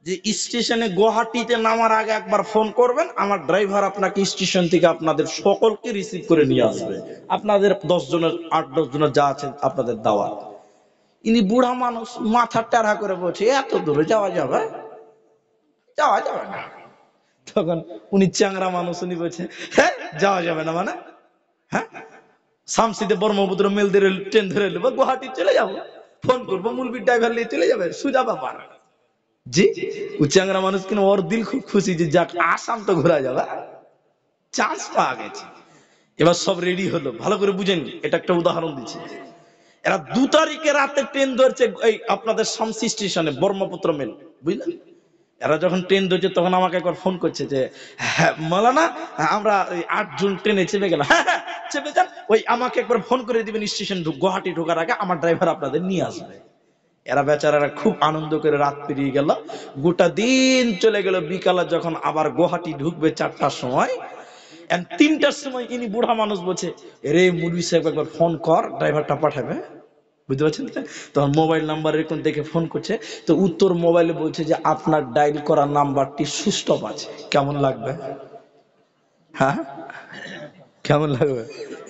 যে স্টেশনে গুয়াহাটিতে নামার আগে একবার ফোন করবেন, আমার ড্রাইভার আপনাকে স্টেশন থেকে আপনাদের সকলকে রিসিভ করে নিয়ে আসবে, আপনাদের 10 জনের 8-10 জনের যা আছেন আপনাদের দাওয়াত। ইনি বুড়া মানুষ, মাথা টেরা করে বলছে এত দূরে যাওয়া যাবে, যাওয়া যাবে না। তখন উনি চ্যাংরা মানুষ, উনি বলছে হ্যাঁ যাওয়া যাবে না মানে, হ্যাঁ শামসিদে ব্রহ্মপুত্র মেল ধরে ট্রেন ধরে নেবো, গুয়াহাটি চলে যাবো, ফোন করবো, মুলবির ড্রাইভার নিয়ে চলে যাবে, সুজা ব্যাপার। জি, ও চ্যাংরা মানুষ কিনা ওর দিল খুব খুশি যে যাক আসাম তো ঘোরা যাবে, চান্স পাওয়া গেছে। এবার সব রেডি হলো, ভালো করে বুঝেন, এটা একটা উদাহরণ দিচ্ছি। এরা 2 তারিখে রাতে ট্রেন ধরছে এই আপনাদের শামসি স্টেশনে, ব্রহ্মপুত্র মেল, বুঝলেন। এরা যখন ট্রেন ধরছে তখন আমাকে একবার ফোন করছে যে হ্যাঁ মাওলানা, আমরা 8 জুন ট্রেনে চেপে গেলাম। হ্যাঁ হ্যাঁ চেপে যান, ওই আমাকে একবার ফোন করে দিবেন স্টেশন গুয়াহাটি ঢোকার আগে, আমার ড্রাইভার আপনাদের নিয়ে আসবে। এরা বেচারারা খুব আনন্দ করে রাত পেরিয়ে গেল, গোটা দিন চলে গেল। বিকালে যখন আবার গুয়াহাটি ঢুকবে 4টার সময়, 3টার সময় ইনি বুড়া মানুষ বলছে রে মুরবি সাহেব একবার ফোন কর, ড্রাইভারটা পাঠাবে, বুঝতে পারছেন। তখন মোবাইল নাম্বার এরকম দেখে ফোন করছে, তো উত্তর মোবাইলে বলছে যে আপনার ডায়াল করা নাম্বারটি সুস্থ আছে। কেমন লাগবে, হ্যাঁ কেমন লাগবে?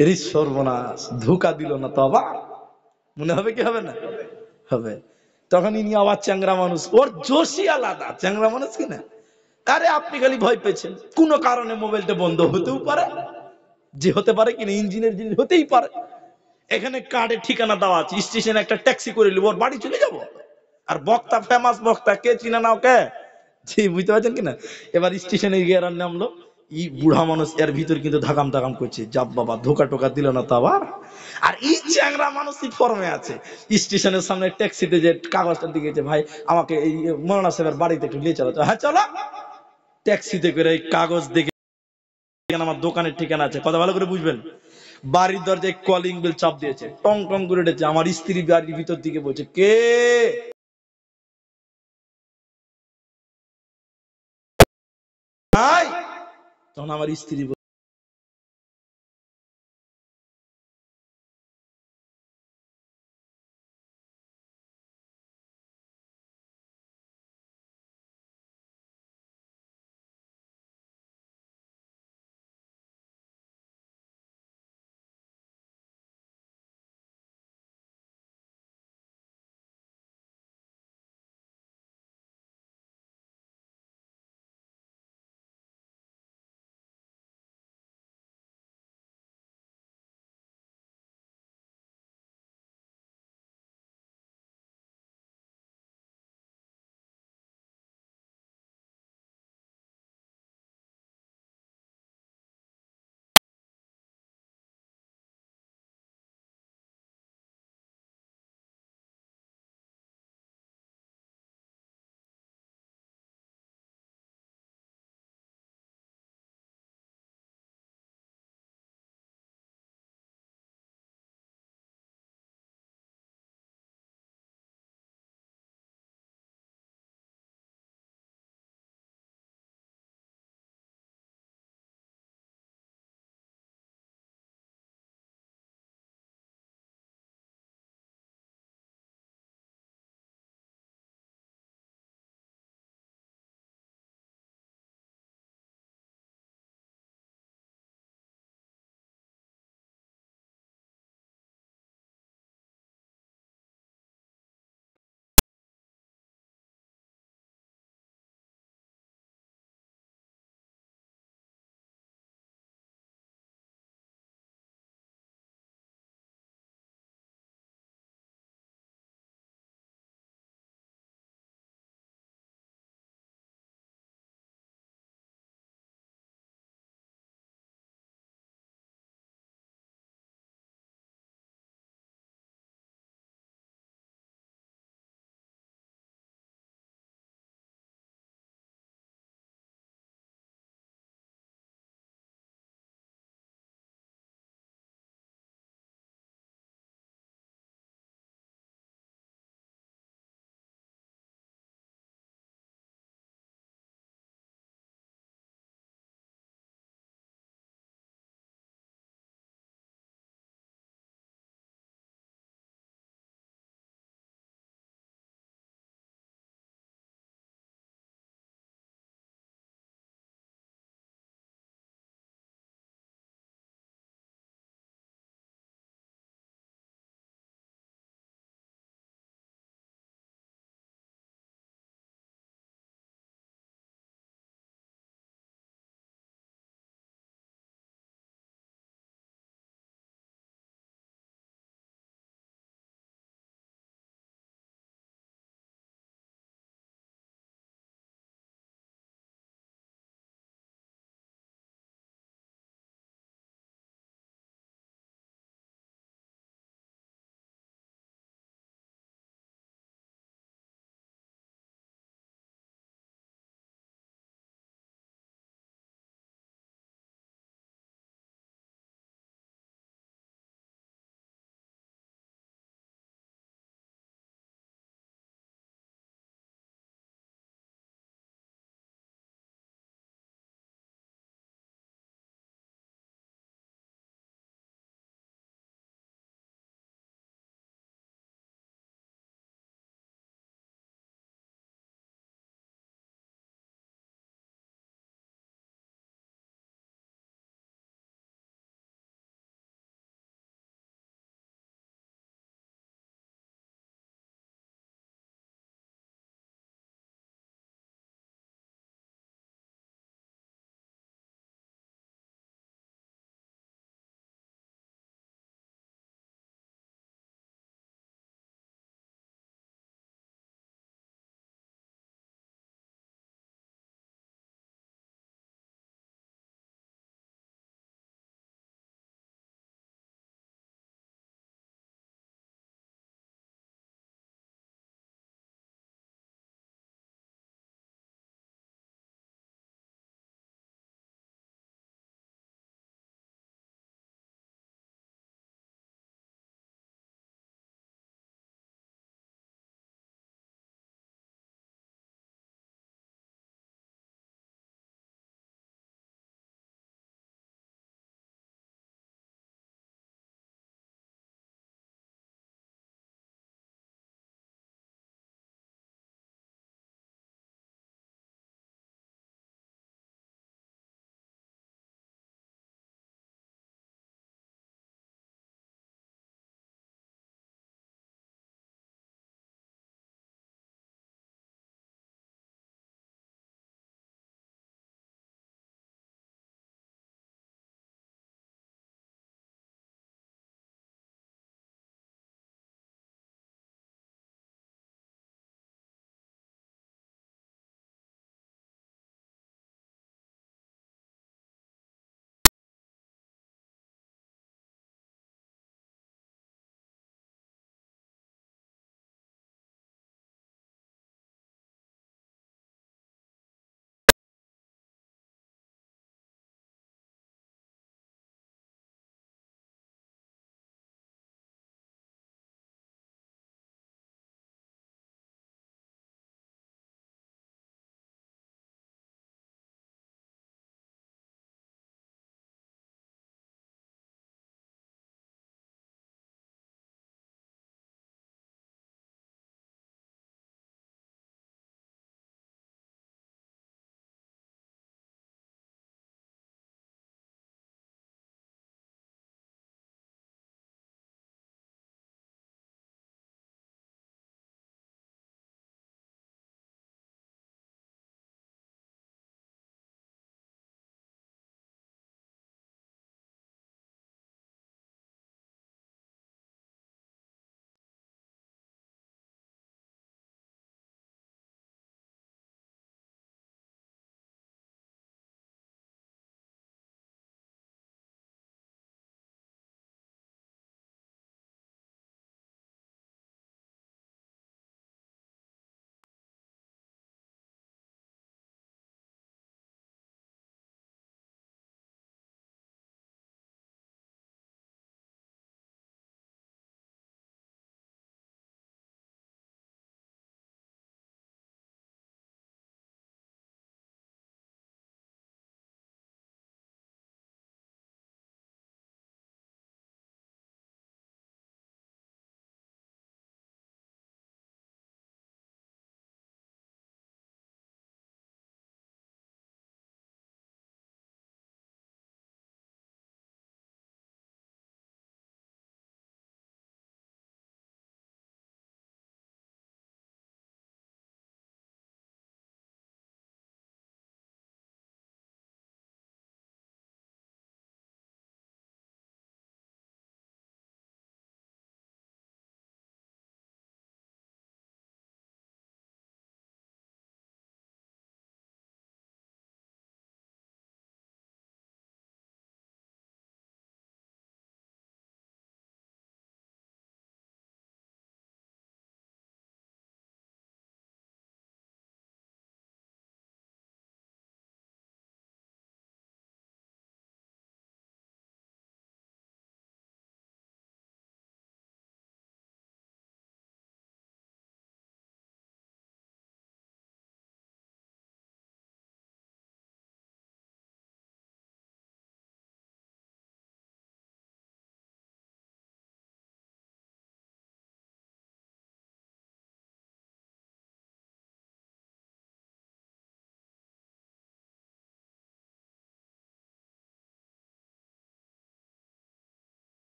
এরই সর্বনাশ, ধোঁকা দিল না তো আবার, মনে হবে কি হবে না, হবে। তখন ইনি আবার চ্যাংরা মানুষ, ওর জোশই আলাদা, চ্যাংরা মানুষ কিনা। আরে আপনি খালি ভয় পেয়েছেন, কোন কারণে মোবাইলটা বন্ধ হতেও পারে, যে হতে পারে কিনা, ইঞ্জিনের জিনিস হতেই পারে। এখানে কার্ডে ঠিকানা দেওয়া আছে, স্টেশনে একটা ট্যাক্সি করে নিব, ওর বাড়ি চলে যাব। আর বক্তা, ফেমাস বক্তা, কে চিনে না ওকে, জি বুঝতে পারছেন কিনা। এবার স্টেশনে গিয়ে নামলো, ই বুড়া মানুষ এর ভিতর কিন্তু ধাকাম ধাকাম করছে, যাব বাবা ধোকা টোকা দিল না তো আবার। আর এই চ্যাংরা মানুষই ফর্মে আছে, স্টেশনের সামনে ট্যাক্সিতে যে কাগজটা দিয়েছে, ভাই আমাকে এই মৌলানা সাহেবের বাড়িতে একটু নিয়ে চলো। হ্যাঁ চলো। ট্যাক্সিতে করে এই কাগজ দেখে আমার দোকানের ঠিকানা আছে, কথা ভালো করে বুঝবেন। বাড়ির দরজায় কলিং বেল চাপ দিয়েছে, টং টং করে উঠেছে। আমার স্ত্রী বাড়ির ভিতর দিকে বলছে কে, তখন আমার স্ত্রী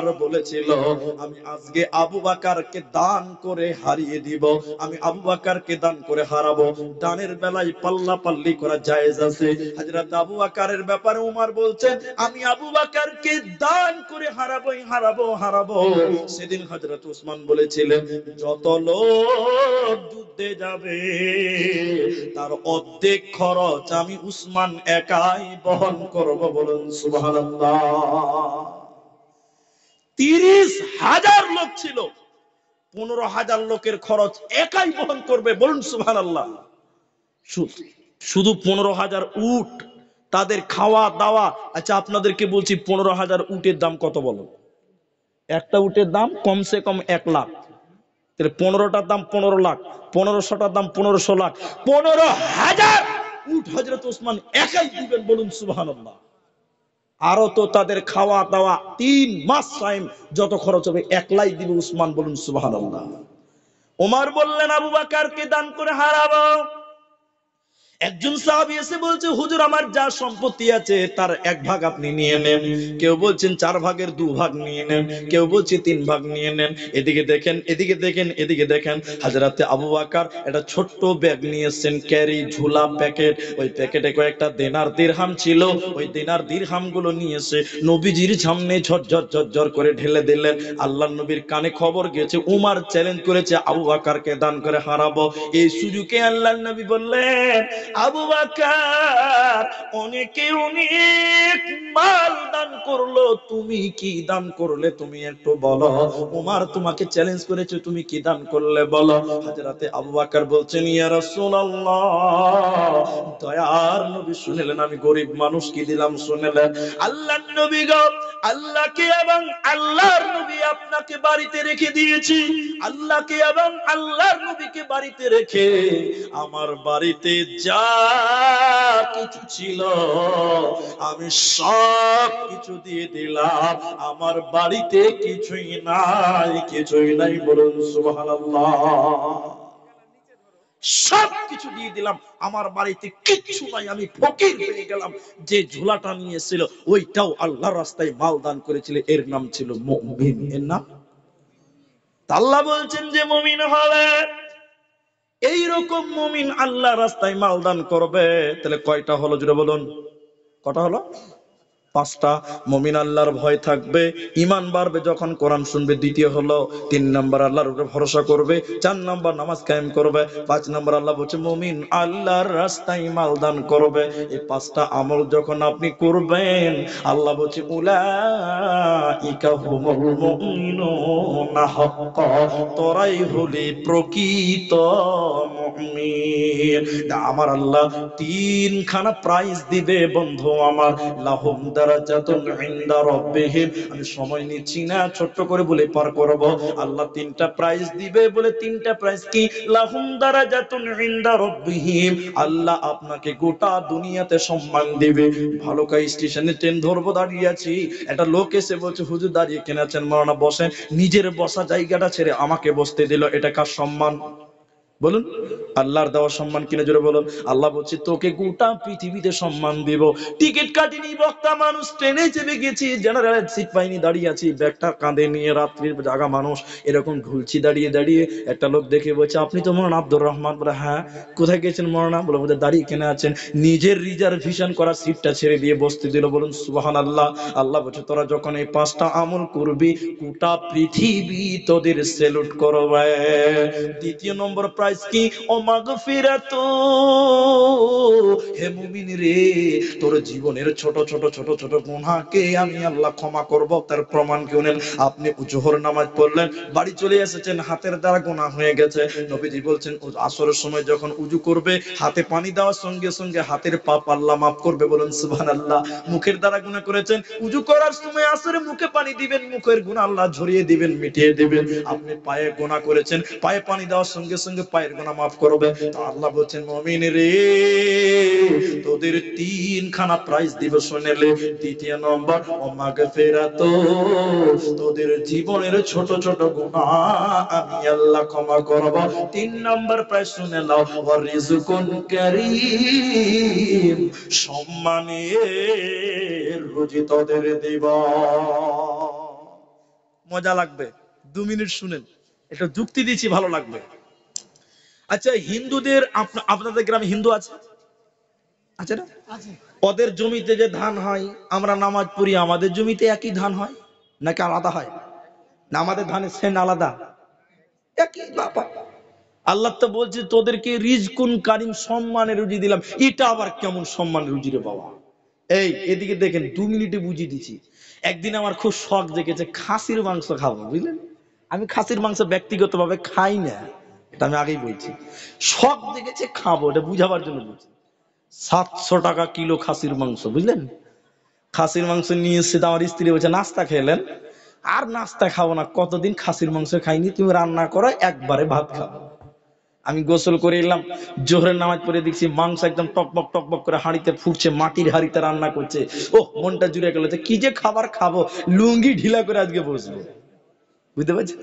উমার বলেছিল আমি আজকে আবু বকরকে দান করে হারিয়ে দিব, আমি আবু বকরকে দান করে হারাবো। দানের বেলায় পাল্লা পাল্লি করা জায়েজ আছে। হযরত আবু বকরের ব্যাপারে উমার বলছেন আমি আবু বকরকে দান করে হারাবোই হারাবো। সেদিন হযরত উসমান বলেছিলেন যত লোক যুদ্ধে যাবে তার অর্ধেক খরচ আমি উসমান একাই বহন করব। বলুন সুবহানাল্লাহ। 30,000 লোক ছিল, 15,000 লোকের খরচ একাই বহন করবে। বলুন সুবহানাল্লাহ। শুধু 15,000 উট, তাদের খাওয়া দাওয়া। আচ্ছা আপনাদেরকে বলছি 15,000 উটের দাম কত বলো? একটা উটের দাম কমসে কম 1 লাখ। 15টার দাম 15 লাখ, 1500টার দাম 1500 লাখ, 15,000 উট হযরত ওসমান একাই দিবেন। বলুন সুবহানাল্লাহ। আরো তো তাদের খাওয়া দাওয়া 3 মাস টাইম যত খরচ হবে একলাই দিবে উসমান। বলুন সুবহানাল্লাহ। ওমর বললেন আবু বকরকে দান করে হারাবো। একজন সাহাবী এসে বলছে হুজুর আমার যা সম্পত্তি আছে তার 1 ভাগ আপনি নিয়ে নেন। কেউ বলছেন 4 ভাগের 2 ভাগ নিয়ে নেন, কেউ বলছে 3 ভাগ নিয়ে নেন। এদিকে দেখেন এদিকে দেখেন এদিকে দেখেন, হযরতে আবু বকর একটা ছোট্ট ব্যাগ নিয়েছেন, ক্যারি ঝোলা প্যাকেট। ওই প্যাকেটে কয়েকটা দিনার দিরহাম ছিল। ওই দিনার দিরহাম গুলো নিয়ে এসে নবীজির সামনে ঝরঝর ঝরঝর করে ঢেলে দিলেন। আল্লাহর নবীর কানে খবর গেছে উমর চ্যালেঞ্জ করেছে আবু বকরকে দান করে হারাবো। এই সুযোগে আল্লাহর নবী বললেন আবু বকর অনেকে অনেক মাল দান করলো, তুমি কি দান করলে তুমি একটু বলো। উমর তোমাকে চ্যালেঞ্জ করেছে তুমি কি দান করলে বলো। হযরতে আবু বকর বলছেন ইয়া রাসূলুল্লাহ, দয়ার নবী শুনলেন আমি গরিব মানুষ কি দিলাম শুনলেন। আল্লাহর নবী গো, আল্লাহকে এবং আল্লাহর নবী আপনাকে বাড়িতে রেখে দিয়েছি, আল্লাহকে এবং আল্লাহর নবীকে বাড়িতে রেখে আমার বাড়িতে যা কিছু ছিল আমি সব কিছু দিয়ে দিলাম, আমার বাড়িতে কিছুই নাই। বলুন সুবহানাল্লাহ। সব কিছু দিয়ে দিলাম, আমার বাড়িতে কিচ্ছু নাই, আমি ফকির হয়ে গেলাম। যে ঝোলাটা নিয়েছিল ওইটাও আল্লাহর রাস্তায় মাল দান করেছিল, এর নাম ছিল মুমিন। এর নাম আল্লাহ বলছেন যে মুমিন হবে এইরকম মুমিন আল্লাহ রাস্তায় মাল দান করবে। তাহলে কয়টা হলো জুড়ে বলুন, কটা হলো? 5টা। মুমিন আল্লাহর ভয় থাকবে, ঈমান বাড়বে যখন কোরআন শুনবে। দ্বিতীয় হলো 3 নাম্বার আল্লাহর উপরে ভরসা করবে, 4 নাম্বার নামাজ কায়েম করবে, 5 নাম্বার আল্লাহ বলছে মুমিন আল্লাহর রাস্তায় মাল দান করবে। এই 5টা আমল যখন আপনি করবেন আল্লাহ বলছে উলাইকা হুমুল মুমিনুনা হাক্কা, তোরাই হলি প্রকৃত মুমিন। আমার আল্লাহ 3খানা প্রাইজ দিবে বন্ধু আমার। লাহুম দারাজাতুন ইনদা রাব্বিহিম। আমি সময় নিচ্ছি না, ছোট্ট করে বলে পার করব। আল্লাহ 3টা প্রাইজ দিবে। বলে 3টা প্রাইজ কি? লাহুম দারাজাতুন ইনদা রাব্বিহিম, আল্লাহ আপনাকে গোটা দুনিয়াতে সম্মান দিবে। ভালুকা স্টেশনে ট্রেন ধরবো, দাঁড়িয়ে আছি, একটা লোক এসে বলছে হুজুর দাঁড়িয়ে কেন আছেন, মাওলানা বসেন। নিজের বসা জায়গাটা ছেড়ে আমাকে বসতে দিল, এটা কার সম্মান? বলুন আল্লাহর দেওয়া সম্মান কিনা জোরে বলুন। আল্লাহ বলছে তোকে গোটা পৃথিবীতে সম্মান দিব। টিকিট কাটিনি, বক্তা মানুষ, ট্রেনে চেপে গেছি, জেনারেল সিট পাইনি, দাঁড়িয়ে আছি, ব্যাগটা কাঁধে নিয়ে, রাত্রির জাগা মানুষ, এরকম ঢুলছি দাঁড়িয়ে দাঁড়িয়ে। একটা লোক দেখে বলছে আপনি তো মৌলানা আব্দুর রহমান। বলে হ্যাঁ। কোথায় গেছেন মৌলানা? বলে বলতে দাঁড়িয়ে কেন আছেন। নিজের রিজার্ভেশন করা সিটটা ছেড়ে দিয়ে বসতে দিল। বলুন সুবহানাল্লাহ। আল্লাহ বলছে তোরা যখন এই 5টা আমল করবি গোটা পৃথিবী তোদের সেলুট করবে। দ্বিতীয় নম্বর প্রাইজ কি? ও মাগফিরাতু, হে মুমিন রে, তোর জীবনের ছোট ছোট ছোট ছোট গুনাহকে আমি আল্লাহ ক্ষমা করব। তার প্রমাণ কি? আপনি জোহর নামাজ পড়লেন, বাড়ি চলে এসেছেন, হাতের দ্বারা গুনাহ হয়ে গেছে। নবীজি বলছেন আসরের সময় যখন উযু করবে হাতে পানি দেওয়ার সঙ্গে সঙ্গে হাতের পাপ আল্লাহ মাফ করবে। বলুন সুবহানাল্লাহ। মুখের দ্বারা গুনাহ করেছেন, উযু করার সময় আসরে মুখে পানি দিবেন, মুখের গুনাহ আল্লাহ ঝরিয়ে দিবেন, মিটিয়ে দিবেন। আপনি পায়ে গুনাহ করেছেন, পায়ে পানি দেওয়ার সঙ্গে সঙ্গে পায়ের গুনাহ মাফ করবে। তো আল্লাহ বলছেন মুমিন রে, তোদের 3খানা প্রাইজ দিব শুনেলে। দ্বিতীয় নম্বর ও মাগফিরাতু, তোদের জীবনের ছোট ছোট গুনাহ আমি আল্লাহ ক্ষমা করব। 3 নম্বর প্রাইজ শুনে নাও, ওয়া রিজকুন কারীম, সম্মানের রুজি তোদের দিব। মজা লাগবে, 2 মিনিট শুনেন, এটা যুক্তি দিচ্ছি, ভালো লাগবে। আচ্ছা, হিন্দুদের আপনাদের গ্রামে হিন্দু আছে, আছে না? ওদের জমিতে যে ধান হয়, আমরা নামাজ পড়ি, আমাদের জমিতে একই ধান হয় নাকি আলাদা হয়? না, আমাদের ধানের সেন আলাদা, একই বাবা। আল্লাহ তো বলছে তোদেরকে রিজকুন কারিম, সম্মানের রুজি দিলাম। এটা আবার কেমন সম্মানের রুজি রে বাবা? এই এদিকে দেখেন, 2 মিনিটে বুঝিয়ে দিচ্ছি। একদিন আমার খুব শখ জেগেছে খাসির মাংস খাবো, বুঝলেন? আমি খাসির মাংস ব্যক্তিগতভাবে খাই না, এটা আমি আগেই বলছি। শখ জেগেছে খাবো, এটা বুঝাবার জন্য বলছি। 700 টাকা কিলো খাসির মাংস, বুঝলেন? খাসির মাংস নিয়ে এসে আমার স্ত্রী বলছে নাস্তা খেলেন। আর নাস্তা খাবো না, কতদিন খাসির মাংস খাইনি, তুমি রান্না করো, একবারে ভাত খাবো। আমি গোসল করে এলাম, জোহরের নামাজ পড়ে দেখছি মাংস একদম টকবক টকবক করে হাঁড়িতে ফুটছে, মাটির হাঁড়িতে রান্না করছে। ও মনটা জুড়ে গেল যে কি যে খাবার খাবো, লুঙ্গি ঢিলা করে আজকে বসবো, বুঝতে পারছেন?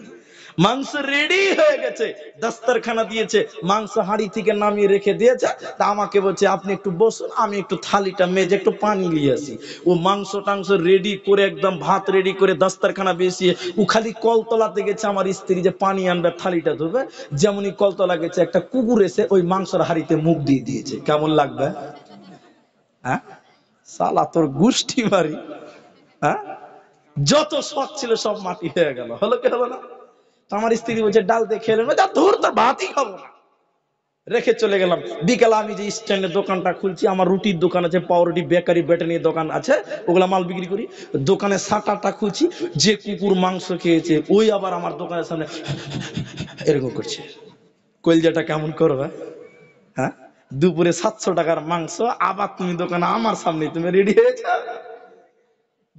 মাংস রেডি হয়ে গেছে, দস্তরখানা দিয়েছে, মাংস হাঁড়ি থেকে নামিয়ে রেখে দিয়েছে। তা আমাকে বলছে আপনি একটু বসুন, আমি একটু থালিটা মেজে একটু পানি নিয়ে আসি। ও মাংস টাংস রেডি করে, একদম ভাত রেডি করে দস্তরখানা বেসিয়ে ও খালি কলতলাতে গেছে আমার স্ত্রী যে পানি আনবে থালিটা ধরবে। যেমনই কলতলা গেছে, একটা কুকুর এসে ওই মাংসের হাঁড়িতে মুখ দিয়ে দিয়েছে। কেমন লাগবে? হ্যাঁ, শালা তোর গুষ্টি মারি। হ্যাঁ, যত শখ ছিল সব মাটি হয়ে গেল, হলো কি হলো না? আমার স্ত্রী বলছে ডাল দিয়ে খেলেন, ধর তোর ভাতই খাবো না, রেখে চলে গেলাম। বিকালে আমি যে স্ট্যান্ডে দোকানটা খুলছি, আমার রুটির দোকান আছে, পাউরুটি বেকারি ব্যাটানির দোকান আছে, ওগুলা মাল বিক্রি করি। দোকানে শাটারটা খুলছি, যে কুকুর মাংস খেয়েছে ওই আবার আমার দোকানের সামনে এরকম করছে। কলজাটা কেমন করবে? হ্যাঁ, দুপুরে 700 টাকার মাংস, আবার তুমি দোকানে আমার সামনে তুমি রেডি হয়েছে।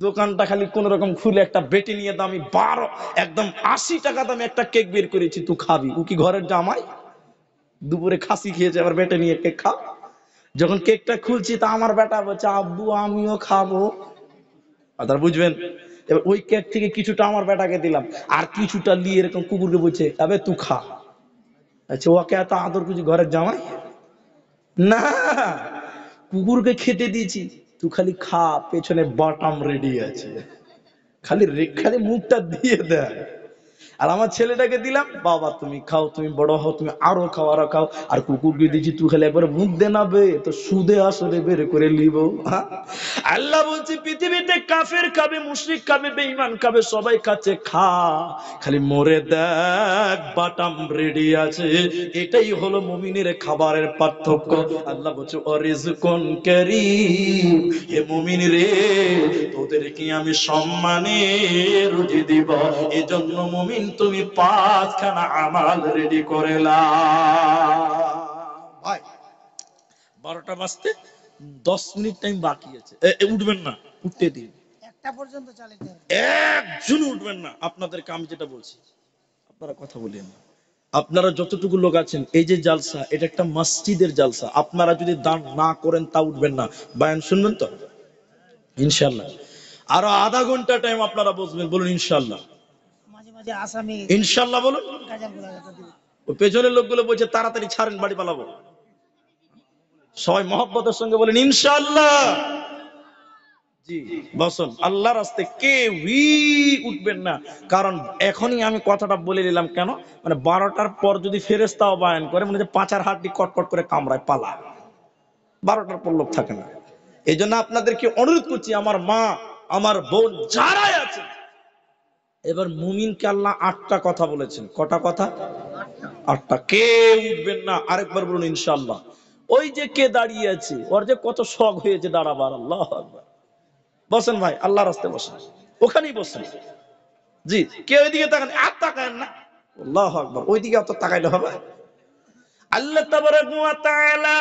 দোকানটা খালি কোন রকম খুলে একটা বেটে নিয়ে দামি 12 একদম 80 টাকা দামে একটা কেক বের করেছি, তুই খাবি? ও কি ঘরের জামাই? দুপুরে খাসি খেয়েছে, আবার বেটে নিয়ে কেক খাও। যখন কেকটা খুলছি তা আমার বেটা বলছে আব্বু আমিও খাবো। আপনারা বুঝবেন? এবার ওই কেক থেকে কিছুটা আমার বেটাকে দিলাম, আর কিছুটা নিয়ে এরকম কুকুরকে বলছে আবে তুই খা। আচ্ছা, ওকে এত আদর করছি ঘরের জামাই না, কুকুরকে খেতে দিয়েছি, তুই খালি খা, পেছনে বাটাম রেডি আছে, খালি খালি মুখটা দিয়ে দেয়। আর আমার ছেলেটাকে দিলাম, বাবা তুমি খাও, তুমি বড় হও, তুমি আরো খাও আরো খাও। আর কুকুরকে দিচ্ছি তুই খালি একবার মুখ দে না বে, তো সুদে আসলে বের করে নিব। আল্লাহ বলছে পৃথিবীতে কাফের খাবে, মুশরিক খাবে, বেঈমান খাবে, সবাই খাচ্ছে, খা, খালি মরে দেখ বাটাম রেডি আছে। এটাই হলো মুমিনের খাবারের পার্থক্য। আল্লাহ বলছে অরিজকুন কারীম, হে মুমিন রে, তোদেরকে আমি সম্মানে রুজি দিব। এজন্য মুমিন তুমি 5খানা আমাল রেডি করে নাও। ভাই 12টা বাজতে 10 মিনিট টাইম বাকি আছে, উঠবেন না, উঠতে দিন, একটা পর্যন্ত চালাতে হবে, একজন উঠবেন না। আপনাদেরকে আমি যেটা বলছি, আপনারা কথা বলেন না। আপনারা যতটুকু লোক আছেন, এই যে জালসা, এটা একটা মসজিদের জালসা। আপনারা যদি দান না করেন তা উঠবেন না। বয়ান শুনবেন তো ইনশাআল্লাহ? আরো আধা ঘন্টা টাইম আপনারা বসবেন, বলুন ইনশাআল্লাহ। মাঝে মাঝে আসামি ইনশাআল্লাহ বলুন। ওই পেছনের লোকগুলো বলছে তাড়াতাড়ি ছাড়েন, বাড়ি পালাবো। সবাই মহব্বতের সঙ্গে বলেন ইনশাআল্লাহ। জি বসুন, আল্লাহর রাস্তায় কেউই উঠবেন না। কারণ এখনই আমি কথাটা বলে দিলাম, কেন মানে 12টার পর যদি ফেরেশতাও বায়ান করে, মানে যে পাঁচার হাড্ডি কটকট করে কামড়ায়, পালা। 12টার পর লোক থাকে না। এই জন্য আপনাদেরকে অনুরোধ করছি, আমার মা আমার বোন যারাই আছে, এবার মুমিনকে আল্লাহ 8টা কথা বলেছেন। কটা কথা? 8টা। কেউ উঠবেন না। আরেকবার বলুন ইনশাআল্লাহ। ওই যে কে দাঁড়িয়ে আছে, ওর যে কত শখ হয়েছে দাঁড়াবার, আল্লাহু আকবার। বসেন ভাই, আল্লাহর রাস্তায় বসেন, ওখানেই বসেন। জি, কেউ ওইদিকে তাকান, আর তাকান না, আল্লাহু আকবার। ওইদিকে অত তাকাইলে হবে? আল্লাহ তাবারাক ওয়া তাআলা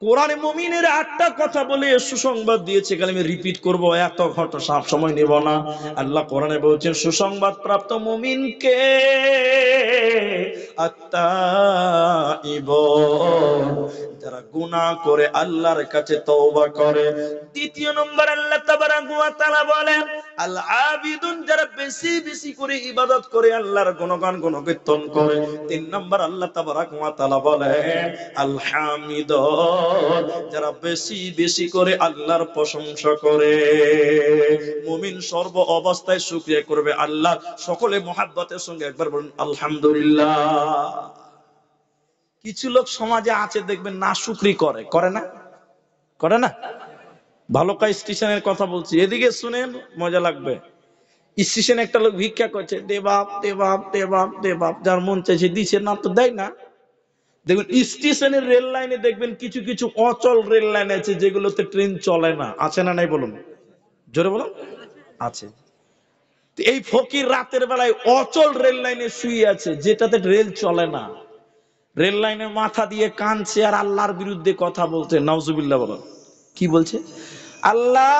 কোরআনে মুমিনের 8টা কথা বলে সুসংবাদ দিয়েছে। খালি আমি রিপিট করব, এত ঘন্টা সব সময় নেব না। আল্লাহ কোরআনে বলছেন সুসংবাদ প্রাপ্ত মুমিনকে আত্তাইবুন, যারা গুনাহ করে আল্লাহর কাছে তওবা করে। দ্বিতীয় নম্বর আল্লাহ তাবারাক ওয়া তাআলা বলেন আল আবিদুন, যারা বেশি বেশি করে ইবাদত করে, আল্লাহর গুণগান গুণকীর্তন করে। 3 নম্বর আল্লাহ তাবারাক ওয়া তাআলা বলেন আল হামিদুন, যারা বেশি বেশি করে আল্লাহর প্রশংসা করে। মুমিন সর্ব অবস্থায় শুকরিয়া করবে আল্লাহ। সকলে মহাব্বতের সঙ্গে একবার বলুন আলহামদুলিল্লাহ। কিছু লোক সমাজে আছে দেখবেন না শুকরি করে, করে না? করে না? ভালুকা স্টেশনের কথা বলছি, এদিকে শুনেন মজা লাগবে। স্টেশনে একটা লোক ভিক্ষা করছে, দে বাপ দে বাপ দে বাপ দে বাপ, যার মন চাইছে দিছে, না তো দেয় না। দেখবেন স্টেশনের রেল লাইনে দেখবেন কিছু কিছু অচল রেল লাইন আছে যেগুলোতে ট্রেন চলে না, আছে না নাই বলুন, জোরে বলুন। আছে। এই ফকির রাতের বেলায় অচল রেল লাইনে শুয়ে আছে যেটাতে রেল চলে না, রেল লাইনে মাথা দিয়ে কাঁদছে আর আল্লাহর বিরুদ্ধে কথা বলছে। নাউজুবিল্লাহ বলুন। কি বলছে? আল্লাহ